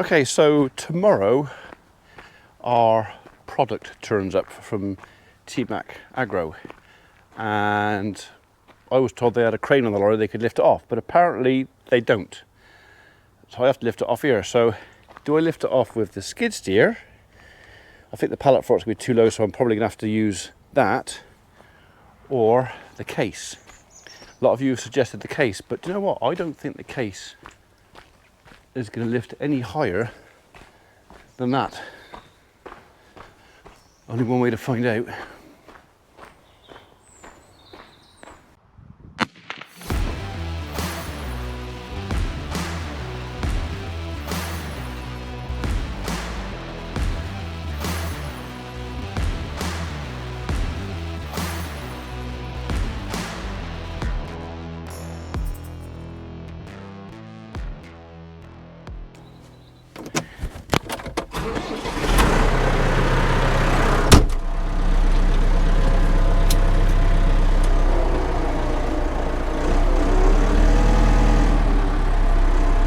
Okay, so tomorrow our product turns up from T-Mac Agro, and I was told they had a crane on the lorry, they could lift it off, but apparently they don't. So I have to lift it off here. So do I lift it off with the skid steer? I think the pallet fork's going to be too low, so I'm probably going to have to use that or the case. A lot of you have suggested the case, but do you know what? I don't think the case is going to lift any higher than that. Only one way to find out.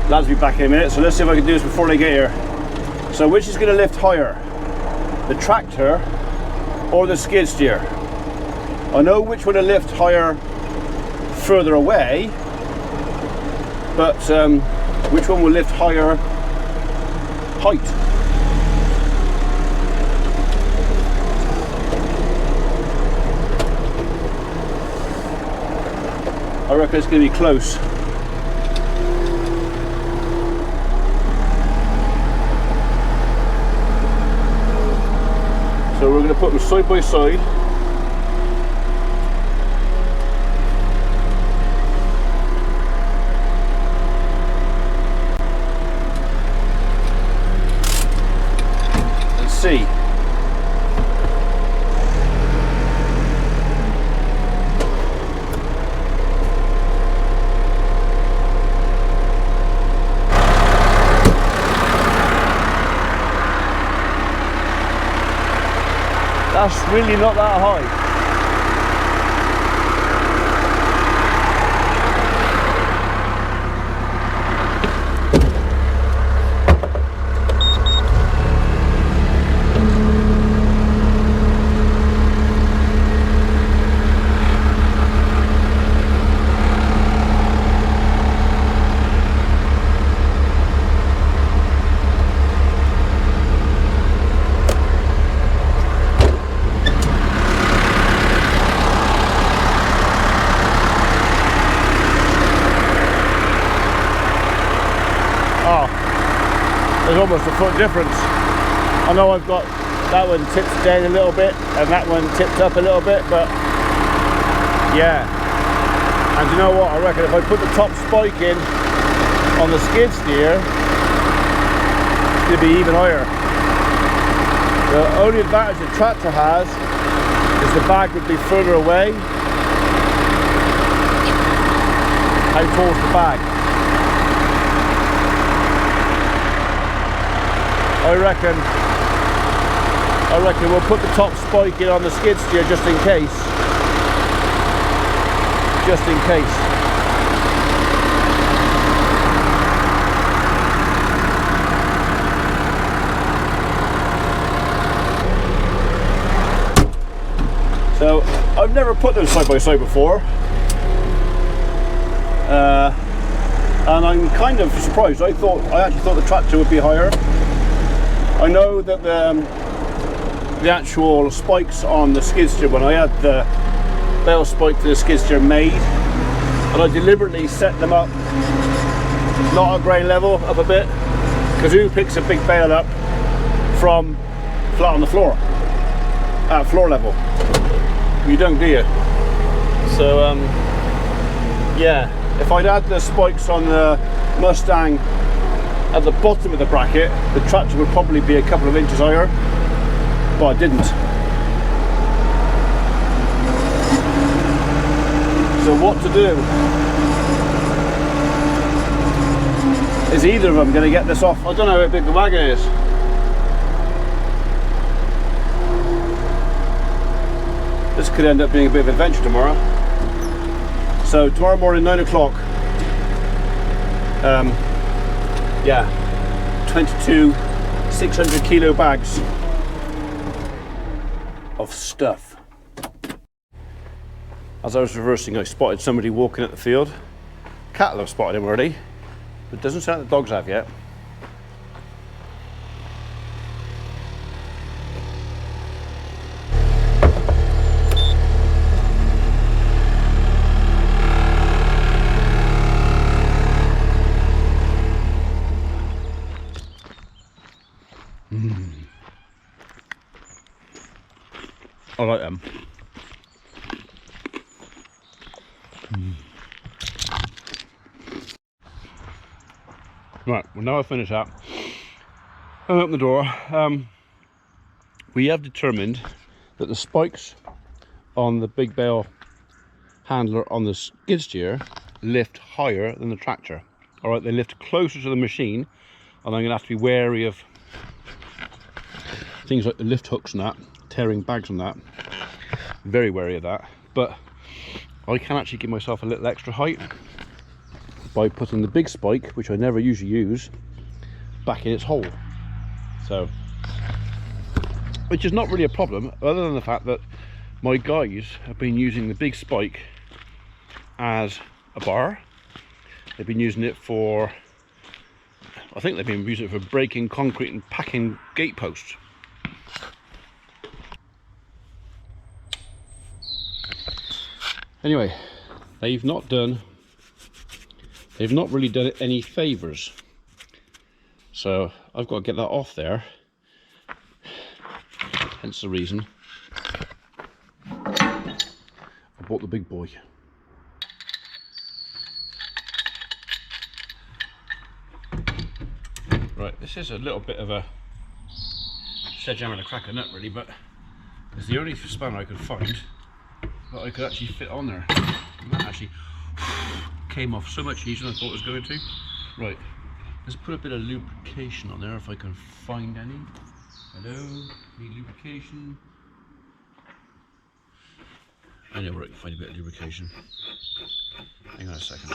Lads will be back in a minute, so let's see if I can do this before they get here. So which is going to lift higher? The tractor or the skid steer? I know which one will lift higher further away, but which one will lift higher height? I reckon it's going to be close. So we're going to put them side by side. And see. That's really not that high. There's almost a foot difference. I know I've got that one tipped down a little bit and that one tipped up a little bit, but yeah. And you know what, I reckon if I put the top spike in on the skid steer, it's going to be even higher. The only advantage the tractor has is the bag would be further away. How tall's the bag? I reckon we'll put the top spike in on the skid steer just in case. Just in case. So I've never put them side by side before. And I'm kind of surprised. I actually thought the tractor would be higher. I know that the actual spikes on the skid steer, when I had the bale spike for the skid steer made, and I deliberately set them up not at grade level, up a bit, because who picks a big bale up from flat on the floor, at floor level? You don't, do you? So yeah, if I'd had the spikes on the Mustang at the bottom of the bracket, the tractor would probably be a couple of inches higher, but I didn't. So what to do? Is either of them going to get this off? I don't know how big the wagon is. This could end up being a bit of an adventure tomorrow. So tomorrow morning, 9 o'clock, yeah, 22 600 kilo bags of stuff. As I was reversing, I spotted somebody walking at the field. Cattle have spotted him already, but it doesn't sound like the dogs have yet. I like them. Right, well now I've finished that. I open the door. We have determined that the spikes on the big bale handler on the skid steer lift higher than the tractor. Alright, they lift closer to the machine, and I'm going to have to be wary of things like the lift hooks and that, tearing bags on that. Very wary of that, but I can actually give myself a little extra height by putting the big spike, which I never usually use, back in its hole. So, which is not really a problem, other than the fact that my guys have been using the big spike as a bar. They've been using it for, I think they've been using it for breaking concrete and packing gate posts. Anyway, they've not really done it any favours. So I've got to get that off there. Hence the reason I bought the big boy. Right, this is a little bit of a sledgehammer to crack a nut really, but it's the only spanner I could find that I could actually fit on there. And that actually came off so much easier than I thought it was going to. Right, let's put a bit of lubrication on there if I can find any. Hello, need lubrication? I know where I can find a bit of lubrication. Hang on a second.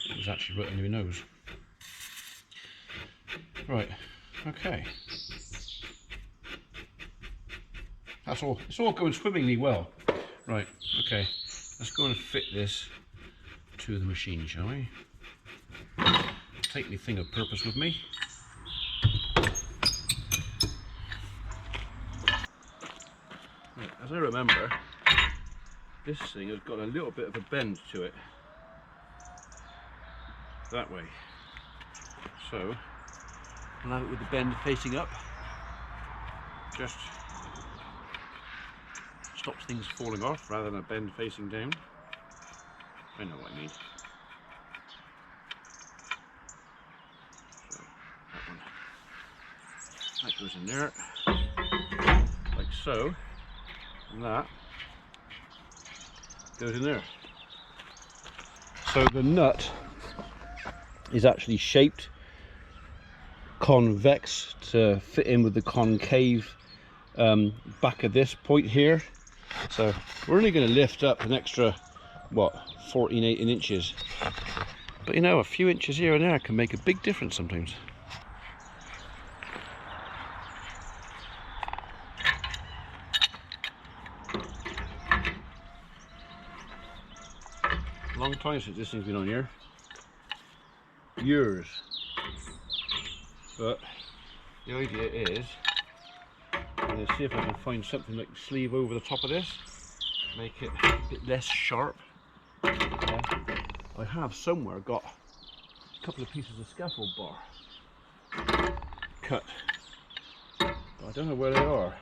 It was actually right under your nose. Right, okay. That's all. It's all going swimmingly well. Right, okay. Let's go and fit this to the machine, shall we? Take my thing of purpose with me. Right, as I remember, this thing has got a little bit of a bend to it. That way. So, I'll have it with the bend facing up. Just stops things falling off rather than a bend facing down. I know what I mean. So, that one. That goes in there. Like so. And that goes in there. So the nut is actually shaped convex to fit in with the concave back of this point here. So we're only going to lift up an extra, what, 14, 18 inches. But you know, a few inches here and there can make a big difference sometimes. Long time since this thing's been on here. Years. But the idea is, I'm going to see if I can find something like sleeve over the top of this, make it a bit less sharp. I have somewhere got a couple of pieces of scaffold bar cut, but I don't know where they are.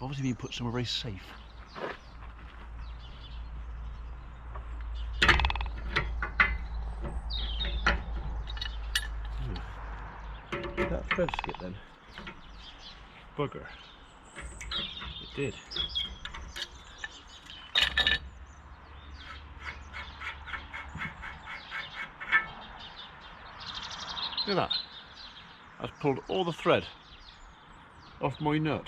Obviously being put somewhere very safe. Did that thread skip then? Bugger. It did. Look at that. I've pulled all the thread off my nut.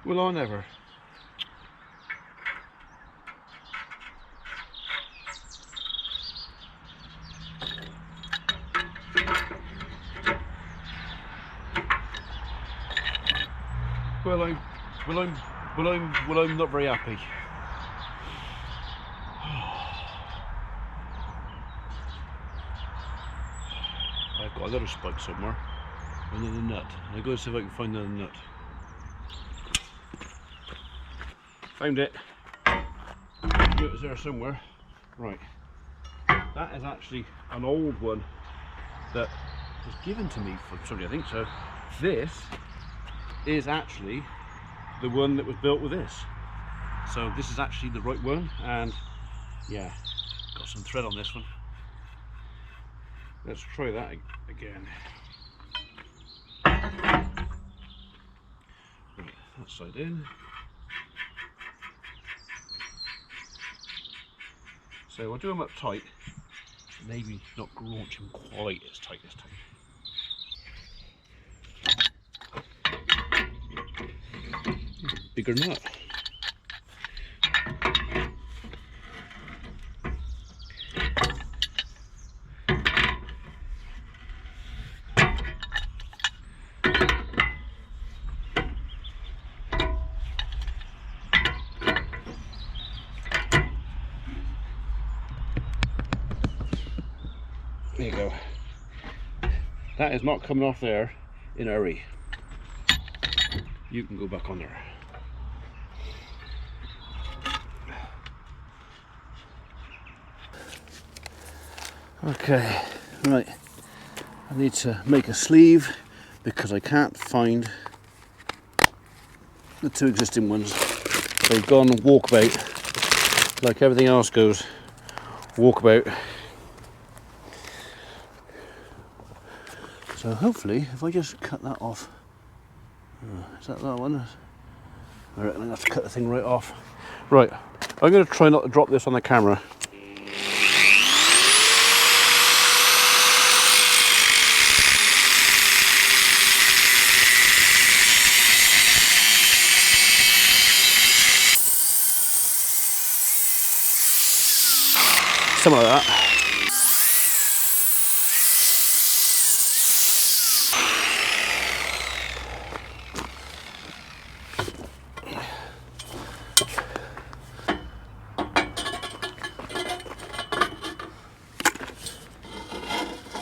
Will I never? Well, I'm not very happy. I've got another spike somewhere, another nut. I'm going to see if I can find another nut. Found it. It was there somewhere. Right. That is actually an old one that was given to me from somebody, I think so. This is actually the one that was built with this. So this is actually the right one, and yeah, got some thread on this one. Let's try that again. Right, that side in. So I'll do them up tight, maybe not launch them quite as tight this time. Bigger nut. There you go. That is not coming off there in a hurry. You can go back on there. Okay, right. I need to make a sleeve because I can't find the two existing ones. They've gone walkabout, like everything else goes walkabout. So hopefully, if I just cut that off, is that one? I reckon I'm going to have to cut the thing right off. Right, I'm going to try not to drop this on the camera. Something like that.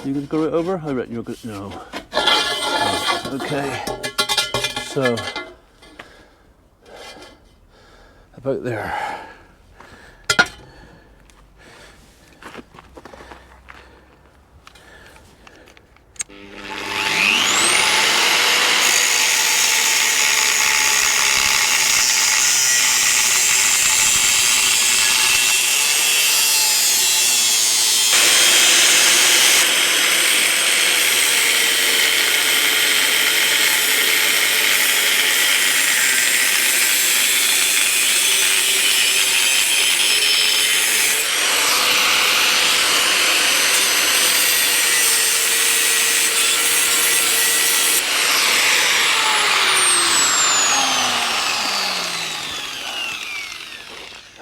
You gonna go right over? I reckon you're good. No. Okay. So about there.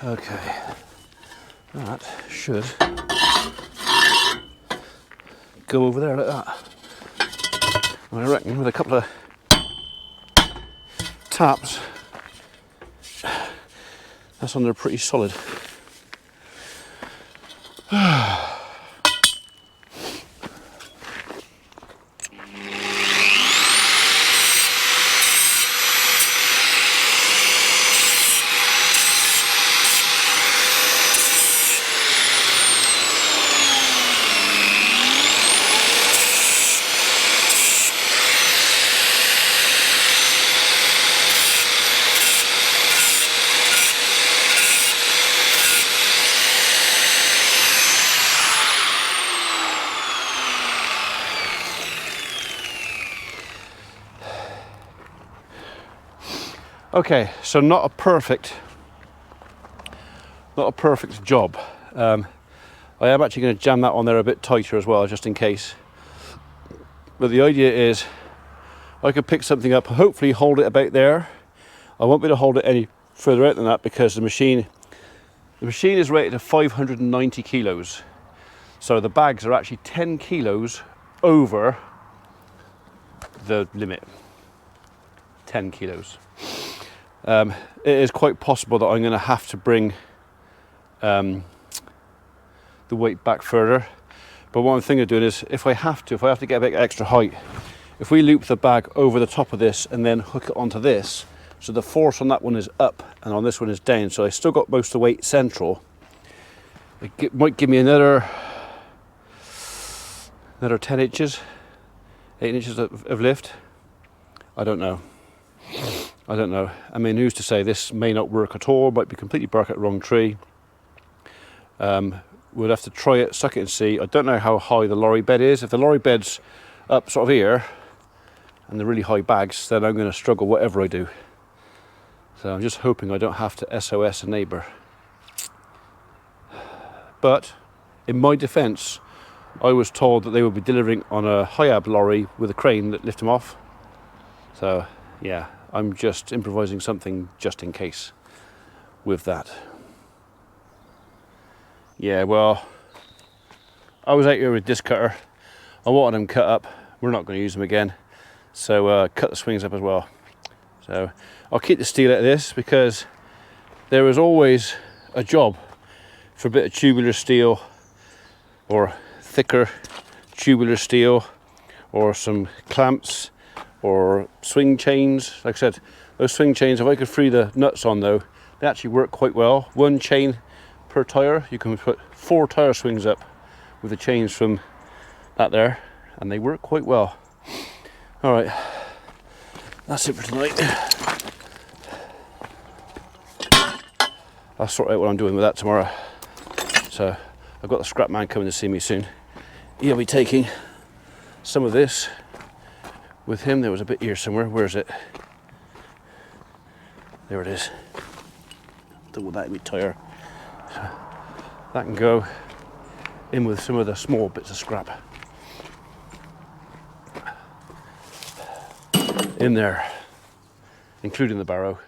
Okay, that should go over there like that. And I reckon with a couple of taps, that's on there pretty solid. Okay, so not a perfect job. I am actually going to jam that on there a bit tighter as well, just in case. But the idea is I could pick something up, hopefully hold it about there. I won't be able to hold it any further out than that because the machine is rated at 590 kilos. So the bags are actually 10 kilos over the limit. 10 kilos. It is quite possible that I'm going to have to bring the weight back further. But what I'm thinking of doing is, if I have to get a bit extra height, if we loop the bag over the top of this and then hook it onto this, so the force on that one is up and on this one is down, so I still got most of the weight central. It might give me another 10 inches, 8 inches of lift. I don't know. I mean, who's to say this may not work at all, might be completely bark at the wrong tree. We'll have to try it, suck it and see. I don't know how high the lorry bed is. If the lorry bed's up sort of here, and the really high bags, then I'm going to struggle whatever I do. So I'm just hoping I don't have to SOS a neighbour. But in my defence, I was told that they would be delivering on a high-ab lorry with a crane that lift them off. So yeah, I'm just improvising something just in case with that. Yeah, well, I was out here with disc cutter. I wanted them cut up. We're not going to use them again. So cut the swings up as well. So I'll keep the steel at this, because there is always a job for a bit of tubular steel, or thicker tubular steel, or some clamps, or swing chains. Like I said, those swing chains, if I could free the nuts on though, they actually work quite well. One chain per tyre, you can put 4 tyre swings up with the chains from that there, and they work quite well. All right, that's it for tonight. I'll sort out what I'm doing with that tomorrow. So I've got the scrap man coming to see me soon. He'll be taking some of this with him. There was a bit here somewhere. Where is it? There it is. Double that with tyre. So that can go in with some of the small bits of scrap. In there, including the barrow.